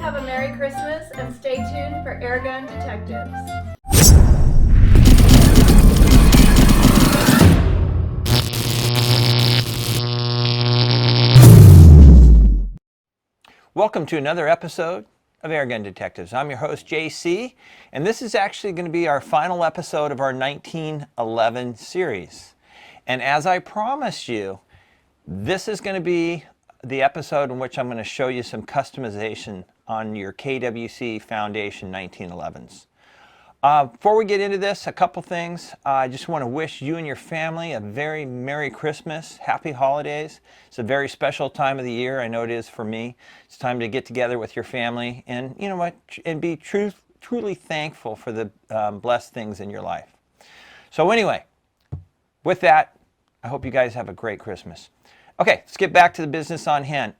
have a Merry Christmas and stay tuned for Airgun Detectives. Welcome to another episode of Airgun Detectives. I'm your host, JC, and this is actually going to be our final episode of our 1911 series. And as I promised you, this is going to be the episode in which I'm going to show you some customization on your KWS Foundation 1911's. Before we get into this, a couple things. I just want to wish you and your family a very Merry Christmas, Happy Holidays. It's a very special time of the year. I know it is for me. It's time to get together with your family and, you know what, and be truly thankful for the blessed things in your life. So anyway, with that, I hope you guys have a great Christmas. Okay, let's get back to the business on hand.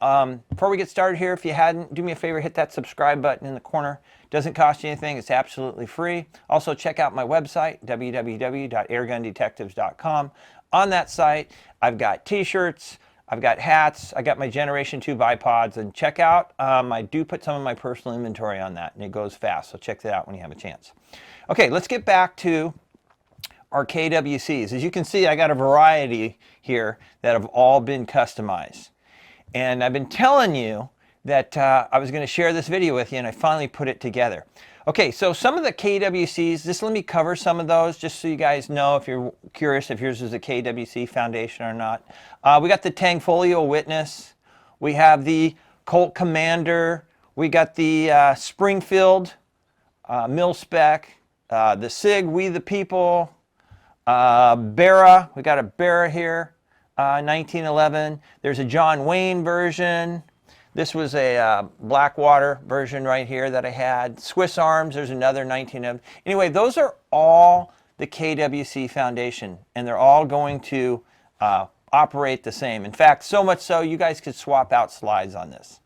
Before we get started here, if you hadn't, do me a favor, hit that subscribe button in the corner. Doesn't cost you anything. It's absolutely free. Also, check out my website, www.airgundetectives.com. On that site, I've got t-shirts, I've got hats, I got my Generation 2 bipods, and check out, I do put some of my personal inventory on that, and it goes fast, so check that out when you have a chance. Okay, let's get back to our KWCs. As you can see, I got a variety here that have all been customized. And I've been telling you that I was going to share this video with you, and I finally put it together. Okay, so some of the KWCs, just let me cover some of those just so you guys know if you're curious if yours is a KWS Foundation or not. We got the Tangfolio Witness. We have the Colt Commander. We got the Springfield Mil Spec. The SIG, We the People. Barra, we got a Barra here, 1911. There's a John Wayne version. This was a Blackwater version right here that I had. Swiss Arms, there's another 1911. Anyway, those are all the KWS Foundation, and they're all going to operate the same. In fact, so much so, you guys could swap out slides on this.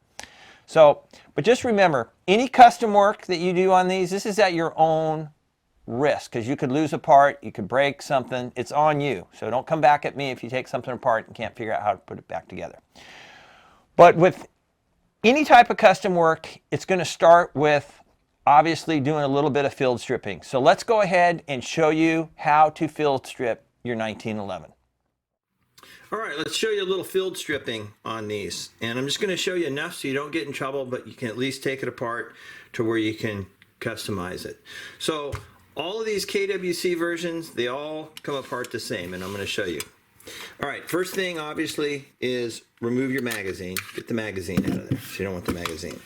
So, but just remember, any custom work that you do on these, this is at your own risk, because you could lose a part, you could break something, it's on you. So don't come back at me if you take something apart and can't figure out how to put it back together. But with any type of custom work, it's going to start with obviously doing a little bit of field stripping. So let's go ahead and show you how to field strip your 1911. All right, let's show you a little field stripping on these. And I'm just going to show you enough so you don't get in trouble, but you can at least take it apart to where you can customize it. So all of these KWS versions, they all come apart the same, and I'm going to show you. All right, first thing obviously is remove your magazine. Get the magazine out of there, so you don't want the magazine.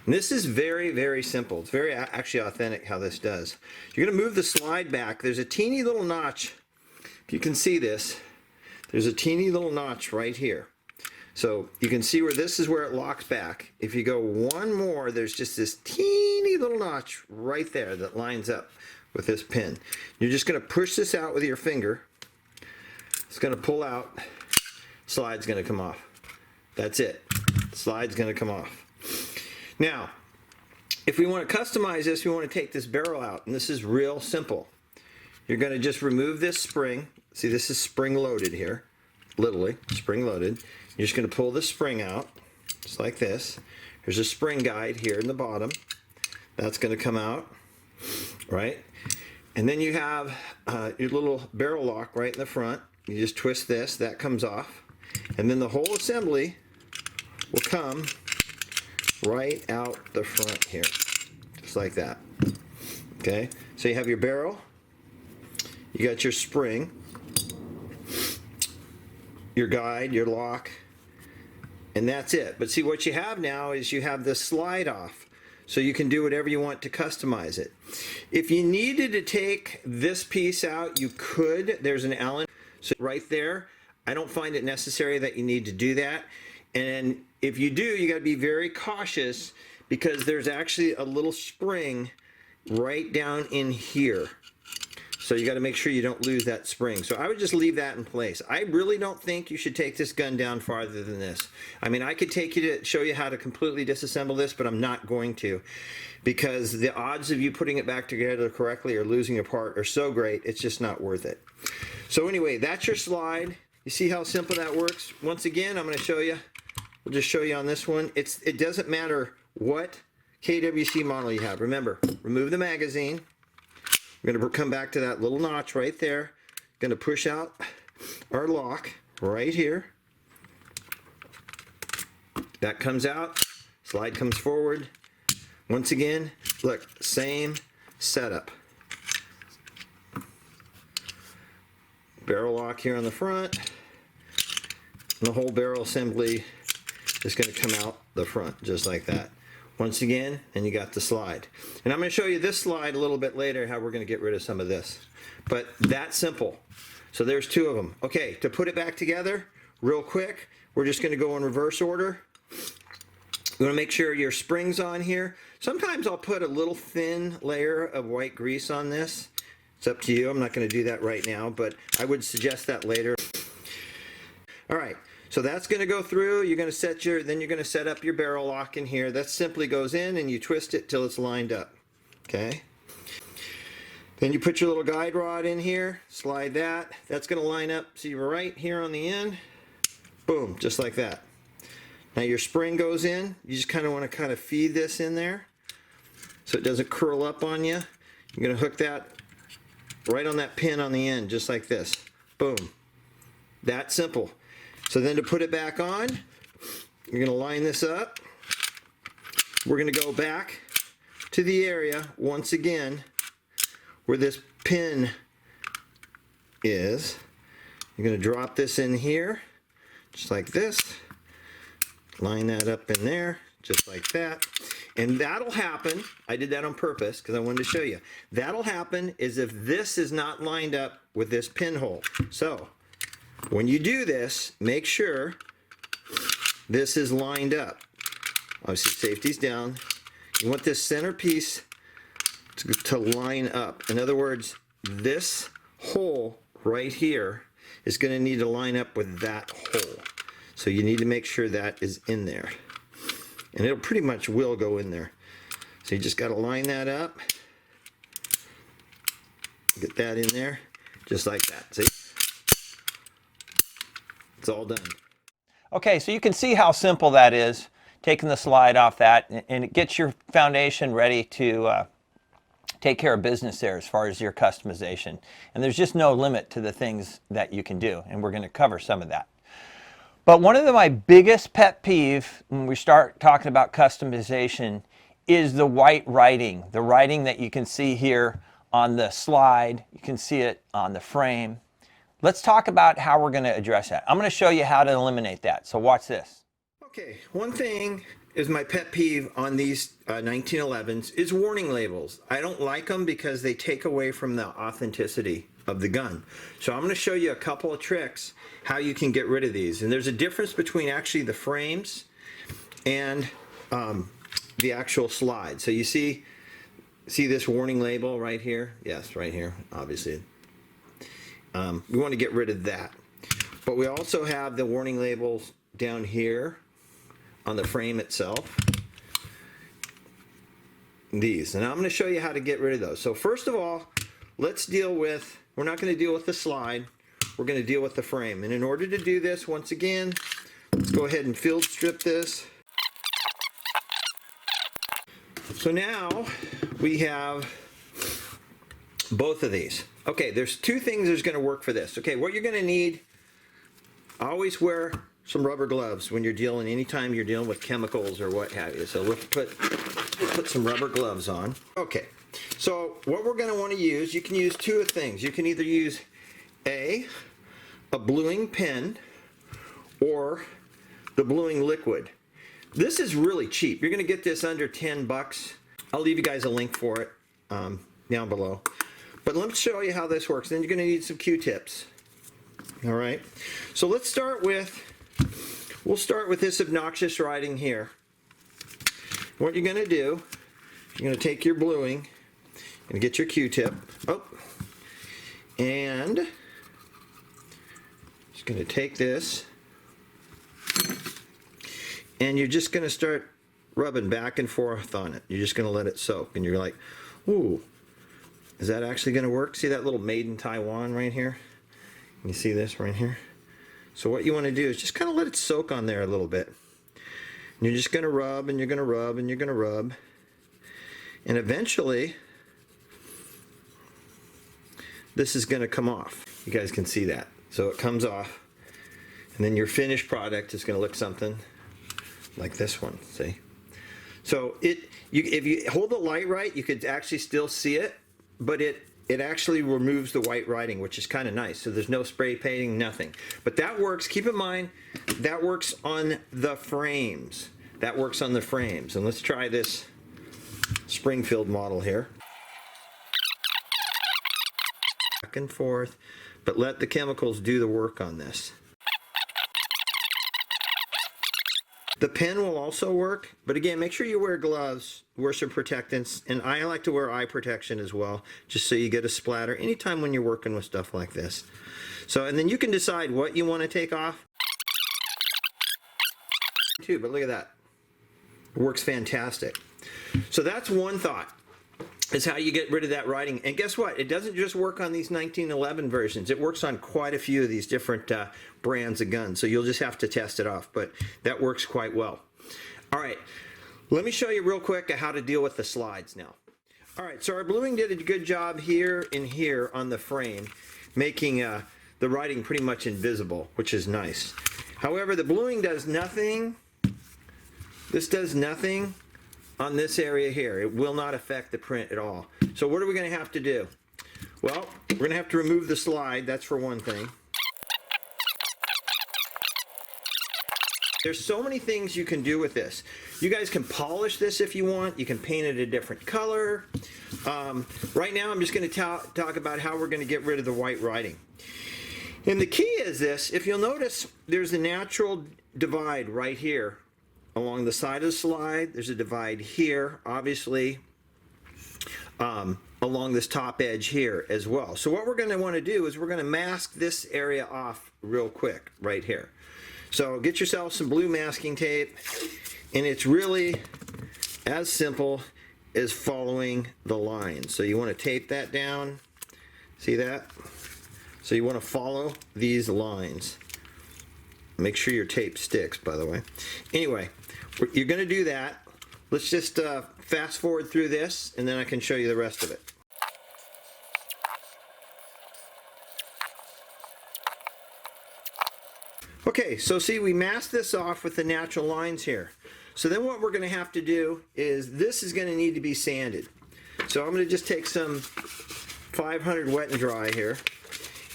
And this is very, very simple. It's very actually authentic how this does. You're going to move the slide back. There's a teeny little notch. If you can see this, there's a teeny little notch right here. So you can see where this is where it locks back. If you go one more, there's just this teeny little notch right there that lines up with this pin. You're just going to push this out with your finger. It's going to pull out. Slide's going to come off. That's it. Slide's going to come off. Now, if we want to customize this, we want to take this barrel out, and this is real simple. You're going to just remove this spring. See, this is spring loaded here. Literally, spring loaded. You're just going to pull the spring out, just like this. There's a spring guide here in the bottom. That's going to come out, right? And then you have your little barrel lock right in the front. You just twist this, that comes off. And then the whole assembly will come right out the front here, just like that. Okay, so you have your barrel, you got your spring, your guide, your lock, and that's it. But see, what you have now is you have the slide off, so you can do whatever you want to customize it. If you needed to take this piece out, you could. There's an Allen, so right there. I don't find it necessary that you need to do that. And if you do, you got to be very cautious, because there's actually a little spring right down in here. So you got to make sure you don't lose that spring. So I would just leave that in place. I really don't think you should take this gun down farther than this. I mean, I could take you to show you how to completely disassemble this, but I'm not going to, because the odds of you putting it back together correctly or losing a part are so great, it's just not worth it. So anyway, that's your slide. You see how simple that works? Once again, I'm going to show you. We'll just show you on this one. It doesn't matter what KWC model you have. Remember, remove the magazine. We're going to come back to that little notch right there. Going to push out our lock right here. That comes out. Slide comes forward. Once again, look, same setup. Barrel lock here on the front. And the whole barrel assembly is going to come out the front, just like that. Once again, and you got the slide. And I'm going to show you this slide a little bit later, how we're going to get rid of some of this. But that's simple. So there's two of them. Okay, to put it back together, real quick, we're just going to go in reverse order. You want to make sure your spring's on here. Sometimes I'll put a little thin layer of white grease on this. It's up to you. I'm not going to do that right now, but I would suggest that later. All right, so that's going to go through. You're going to then you're going to set up your barrel lock in here. That simply goes in and you twist it till it's lined up. Okay. Then you put your little guide rod in here, slide that. That's going to line up. See, we're right here on the end. Boom, just like that. Now your spring goes in. You just kind of want to feed this in there so it doesn't curl up on you. You're going to hook that right on that pin on the end, just like this. Boom. That simple. So then to put it back on, you're going to line this up. We're going to go back to the area once again where this pin is. You're going to drop this in here, just like this. Line that up in there, just like that. And that'll happen, I did that on purpose because I wanted to show you. That'll happen is if this is not lined up with this pinhole. So, when you do this, make sure this is lined up. Obviously, safety's down. You want this center piece to line up. In other words, this hole right here is going to need to line up with that hole. So you need to make sure that is in there. And it'll pretty much will go in there. So you just got to line that up. Get that in there, just like that. See? It's all done. Okay, so you can see how simple that is, taking the slide off that, and it gets your foundation ready to take care of business there as far as your customization. And there's just no limit to the things that you can do, and we're going to cover some of that. But one of my biggest pet peeve when we start talking about customization is the white writing. The writing that you can see here on the slide, you can see it on the frame. Let's talk about how we're going to address that. I'm going to show you how to eliminate that. So watch this. Okay, one thing is my pet peeve on these 1911s is warning labels. I don't like them because they take away from the authenticity of the gun. So I'm going to show you a couple of tricks how you can get rid of these. And there's a difference between actually the frames and the actual slide. So you see this warning label right here? Yes, right here, obviously. We want to get rid of that. But we also have the warning labels down here on the frame itself. These. And I'm going to show you how to get rid of those. So first of all, let's deal with, we're not going to deal with the slide. We're going to deal with the frame. And in order to do this, once again, let's go ahead and field strip this. So now we have both of these. Okay, there's two things that's going to work for this. Okay, what you're going to need, always wear some rubber gloves when you're dealing, anytime you're dealing with chemicals or what have you. So let's put some rubber gloves on. Okay, so what we're going to want to use, you can use two things. You can either use a bluing pen or the bluing liquid. This is really cheap. You're going to get this under 10 bucks. I'll leave you guys a link for it down below. But let me show you how this works. Then you're going to need some Q-tips. All right. So let's start with, we'll start with this obnoxious writing here. What you're going to do, you're going to take your bluing and get your Q-tip. Oh, and just going to take this, and you're just going to start rubbing back and forth on it. You're just going to let it soak, and you're like, ooh, is that actually going to work? See that little made in Taiwan right here? You see this right here? So what you want to do is just kind of let it soak on there a little bit. And you're just going to rub, and you're going to rub, and you're going to rub. And eventually, this is going to come off. You guys can see that. So it comes off, and then your finished product is going to look something like this one, see? So if you hold the light right, you could actually still see it, but it actually removes the white writing, which is kind of nice. So there's no spray painting, nothing. But that works, keep in mind, that works on the frames. That works on the frames. And let's try this Springfield model here. Back and forth, but let the chemicals do the work on this. The pen will also work, but again, make sure you wear gloves, wear some protectants, and I like to wear eye protection as well, just so you get a splatter anytime when you're working with stuff like this. So, and then you can decide what you want to take off too, but look at that. It works fantastic. So that's one thought, is how you get rid of that writing. And guess what? It doesn't just work on these 1911 versions. It works on quite a few of these different brands of guns. So you'll just have to test it off, but that works quite well. All right, let me show you real quick how to deal with the slides now. All right, so our bluing did a good job here and here on the frame, making the writing pretty much invisible, which is nice. However, the bluing does nothing. This does nothing on this area here. It will not affect the print at all. So what are we going to have to do? Well, we're going to have to remove the slide. That's for one thing. There's so many things you can do with this. You guys can polish this if you want. You can paint it a different color. Right now I'm just going to talk about how we're going to get rid of the white writing. And the key is this. If you'll notice, there's a natural divide right here along the side of the slide. There's a divide here, obviously, along this top edge here as well. So what we're going to want to do is we're going to mask this area off real quick right here. So get yourself some blue masking tape, and it's really as simple as following the line. So you want to tape that down. See that? So you want to follow these lines. Make sure your tape sticks, by the way. Anyway, you're going to do that. Let's just fast forward through this, and then I can show you the rest of it. Okay, so see, we masked this off with the natural lines here. So then what we're going to have to do is this is going to need to be sanded. So I'm going to just take some 500 wet and dry here.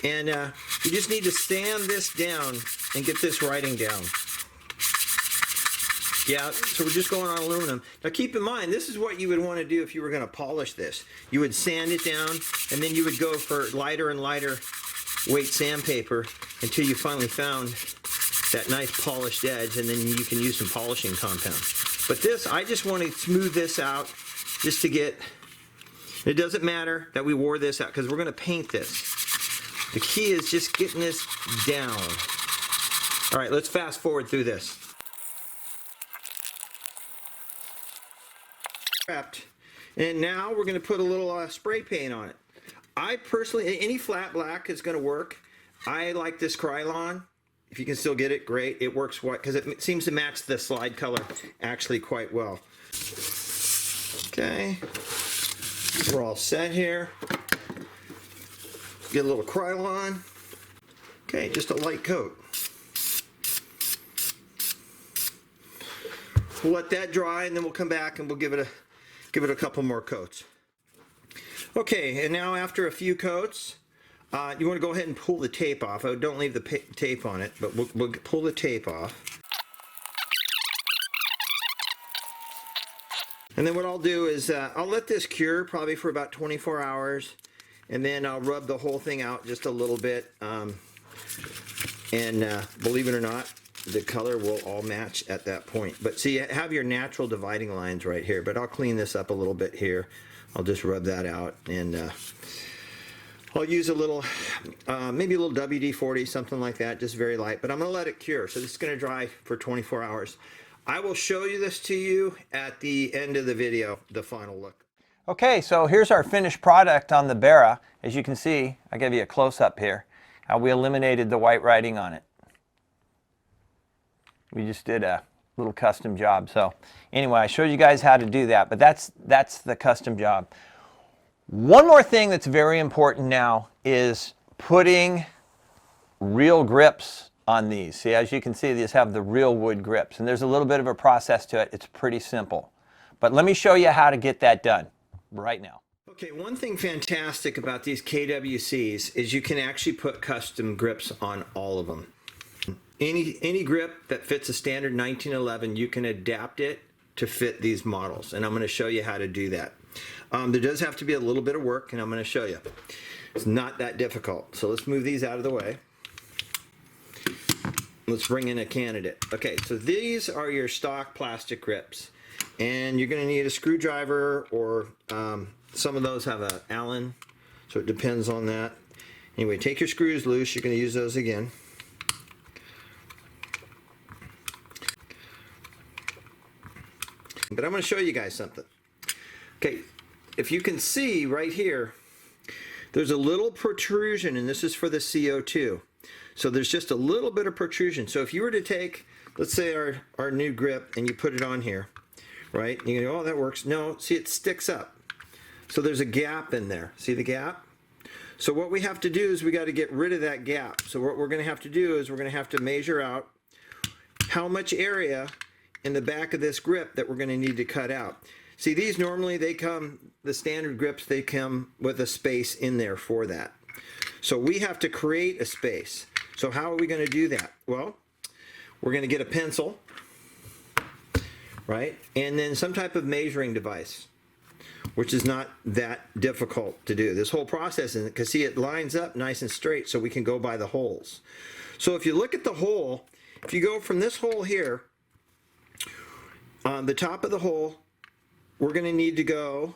And you just need to sand this down and get this writing down. Yeah, so we're just going on aluminum. Now keep in mind, this is what you would want to do if you were going to polish this. You would sand it down, and then you would go for lighter and lighter weight sandpaper until you finally found that nice polished edge, and then you can use some polishing compound. But this, I just want to smooth this out just to get, it doesn't matter that we wore this out because we're going to paint this. The key is just getting this down. All right, let's fast forward through this. And now we're going to put a little spray paint on it. I personally, any flat black is going to work. I like this Krylon. If you can still get it, great. It works because it seems to match the slide color actually quite well. Okay, we're all set here. Get a little Krylon. Okay, just a light coat. We'll let that dry, and then we'll come back and we'll give it a couple more coats. Okay, and now after a few coats, you want to go ahead and pull the tape off. Oh, don't leave the tape on it, but we'll pull the tape off. And then what I'll do is I'll let this cure probably for about 24 hours, and then I'll rub the whole thing out just a little bit. And believe it or not, the color will all match at that point. But see, you have your natural dividing lines right here, but I'll clean this up a little bit here. I'll just rub that out, and I'll use a little, maybe a little WD-40, something like that, just very light, but I'm going to let it cure. So this is going to dry for 24 hours. I will show you this to you at the end of the video, the final look. Okay, so here's our finished product on the Barra. As you can see, I'll give you a close-up here. We eliminated the white writing on it. We just did a little custom job. So anyway, I showed you guys how to do that, but that's the custom job. One more thing that's very important now is putting real grips on these. See, as you can see, these have the real wood grips, and there's a little bit of a process to it. It's pretty simple. But let me show you how to get that done right now. Okay, one thing fantastic about these KWCs is you can actually put custom grips on all of them. Any grip that fits a standard 1911, you can adapt it to fit these models, and I'm going to show you how to do that. There does have to be a little bit of work, and I'm going to show you. It's not that difficult. So let's move these out of the way. Let's bring in a candidate. Okay, so these are your stock plastic grips, and you're going to need a screwdriver, or some of those have an Allen, so it depends on that. Anyway, take your screws loose. You're going to use those again. But I'm going to show you guys something. Okay, if you can see right here, there's a little protrusion, and this is for the CO2. So there's just a little bit of protrusion. So if you were to take, let's say our new grip, and you put it on here, right? You go, oh, that works. No, see, it sticks up. So there's a gap in there. See the gap? So what we have to do is we got to get rid of that gap. So what we're going to have to do is we're going to have to measure out how much area in the back of this grip that we're going to need to cut out. See, these normally, they come, the standard grips, they come with a space in there for that. So we have to create a space. So how are we going to do that? Well, we're going to get a pencil, right? And then some type of measuring device, which is not that difficult to do. This whole process, because see, it lines up nice and straight, so we can go by the holes. So if you look at the hole, if you go from this hole here, on the top of the hole, we're going to need to go,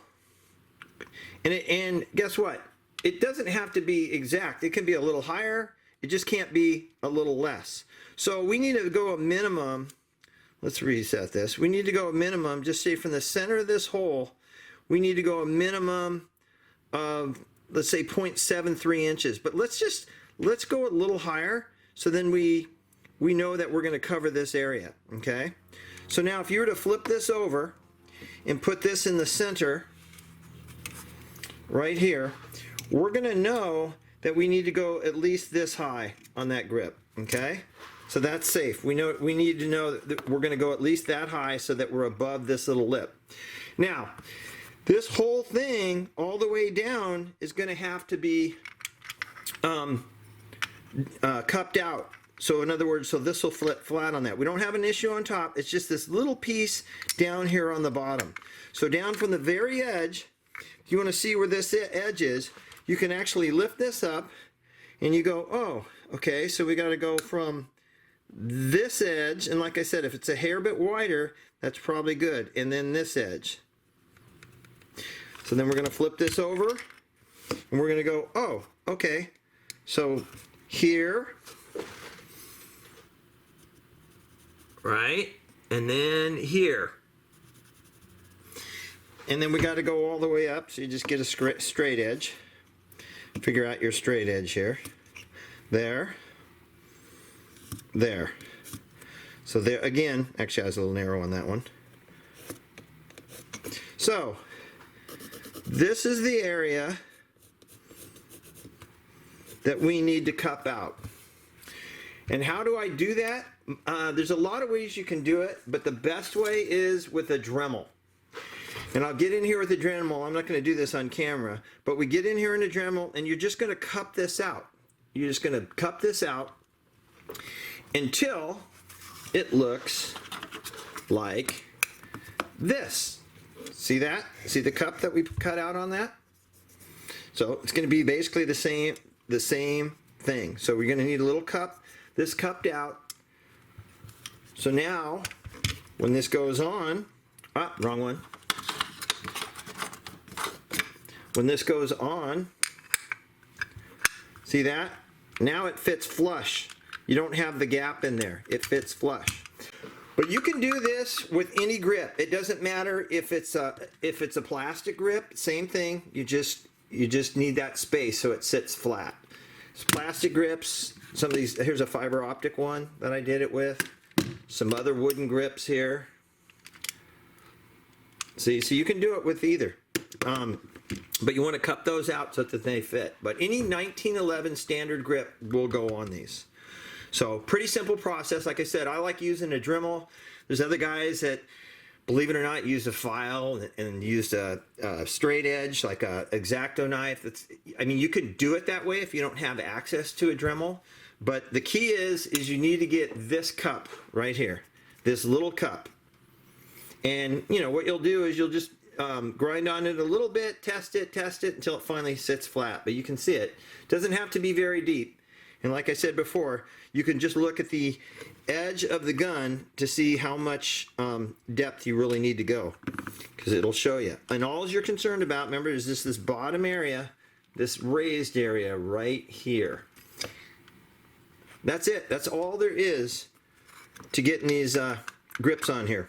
and guess what? It doesn't have to be exact. It can be a little higher. It just can't be a little less. So we need to go a minimum. Let's reset this. We need to go a minimum, just say from the center of this hole, we need to go a minimum of, let's say, 0.73 inches. But let's go a little higher, so then we know that we're going to cover this area, okay? So now if you were to flip this over and put this in the center right here, we're going to know that we need to go at least this high on that grip, okay? So that's safe. We need to know that we're going to go at least that high so that we're above this little lip. Now, this whole thing all the way down is going to have to be cupped out. So in other words, so this will flip flat on that. We don't have an issue on top. It's just this little piece down here on the bottom. So down from the very edge, if you want to see where this edge is, you can actually lift this up and you go, oh, okay, so we got to go from this edge, and like I said, if it's a hair bit wider, that's probably good, and then this edge. So then we're going to flip this over, and we're going to go, oh, okay, so here, right, and then here. And then we got to go all the way up, so you just get a straight edge. Figure out your straight edge here. There. There. So there again, actually I was a little narrow on that one. So this is the area that we need to cup out. And how do I do that? There's a lot of ways you can do it, but the best way is with a Dremel. And I'll get in here with the Dremel. I'm not going to do this on camera, but we get in here in the Dremel, and you're just going to cup this out. You're just going to cup this out until it looks like this. See that? See the cup that we cut out on that? So it's going to be basically the same thing. So we're going to need a little cup, this cupped out. So now, when this goes on, wrong one. When this goes on, see that? Now it fits flush. You don't have the gap in there. It fits flush. But you can do this with any grip. It doesn't matter if it's a plastic grip. Same thing. You just need that space so it sits flat. It's plastic grips. Some of these. Here's a fiber optic one that I did it with. Some other wooden grips here. See, so you can do it with either. But you want to cut those out so that they fit. But any 1911 standard grip will go on these. So pretty simple process. Like I said, I like using a Dremel. There's other guys that, believe it or not, use a file and use a straight edge, like a X-Acto knife. I mean, you can do it that way if you don't have access to a Dremel. But the key is you need to get this cup right here, this little cup. And you know what you'll do is you'll just grind on it a little bit, test it until it finally sits flat. But you can see it. It doesn't have to be very deep. And like I said before, you can just look at the edge of the gun to see how much depth you really need to go, because it'll show you. And all you're concerned about, remember, is this bottom area, this raised area right here. That's it. That's all there is to getting these grips on here.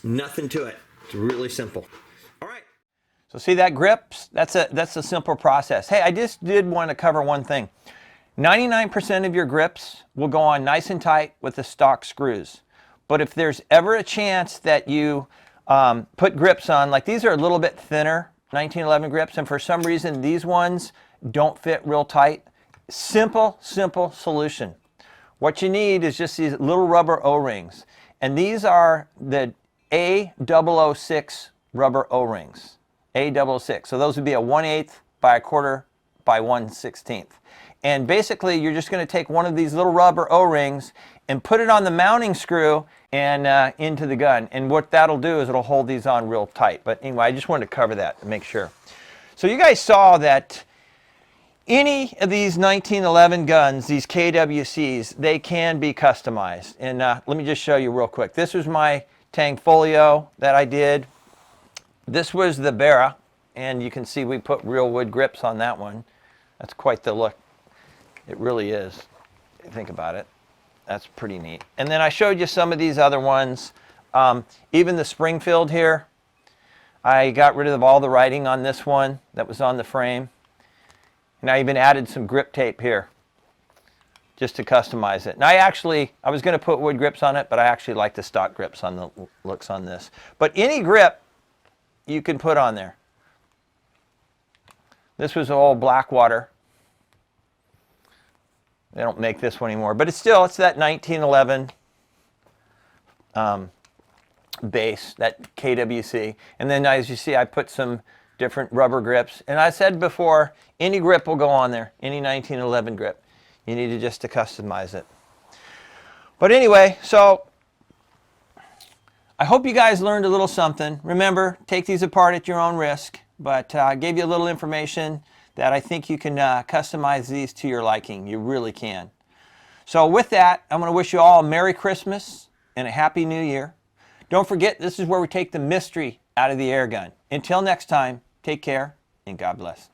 Nothing to it. It's really simple. All right. So see that grips? That's a simple process. Hey, I just did want to cover one thing. 99% of your grips will go on nice and tight with the stock screws. But if there's ever a chance that you put grips on, like these are a little bit thinner 1911 grips, and for some reason these ones don't fit real tight, simple solution. What you need is just these little rubber O-rings. And these are the A006 rubber O-rings. A006. So those would be a 1/8 by a 1/4 by 1/16. And basically you're just going to take one of these little rubber O-rings and put it on the mounting screw and into the gun. And what that'll do is it'll hold these on real tight. But anyway, I just wanted to cover that to make sure. So you guys saw that any of these 1911 guns, these KWCs, they can be customized. And let me just show you real quick. This was my Tang Folio that I did. This was the Barra, and you can see we put real wood grips on that one. That's quite the look. It really is. Think about it. That's pretty neat. And then I showed you some of these other ones. Even the Springfield here, I got rid of all the writing on this one that was on the frame. And I even added some grip tape here just to customize it. And I was going to put wood grips on it, but I actually like the stock grips on the looks on this. But any grip you can put on there. This was all Blackwater. They don't make this one anymore, but it's that 1911 base, that KWC. And then as you see, I put some different rubber grips. And I said before, any grip will go on there, any 1911 grip. You need just to customize it. But anyway, so I hope you guys learned a little something. Remember, take these apart at your own risk, but I gave you a little information that I think you can customize these to your liking. You really can. So with that, I'm going to wish you all a Merry Christmas and a Happy New Year. Don't forget, this is where we take the mystery out of the air gun. Until next time, take care and God bless.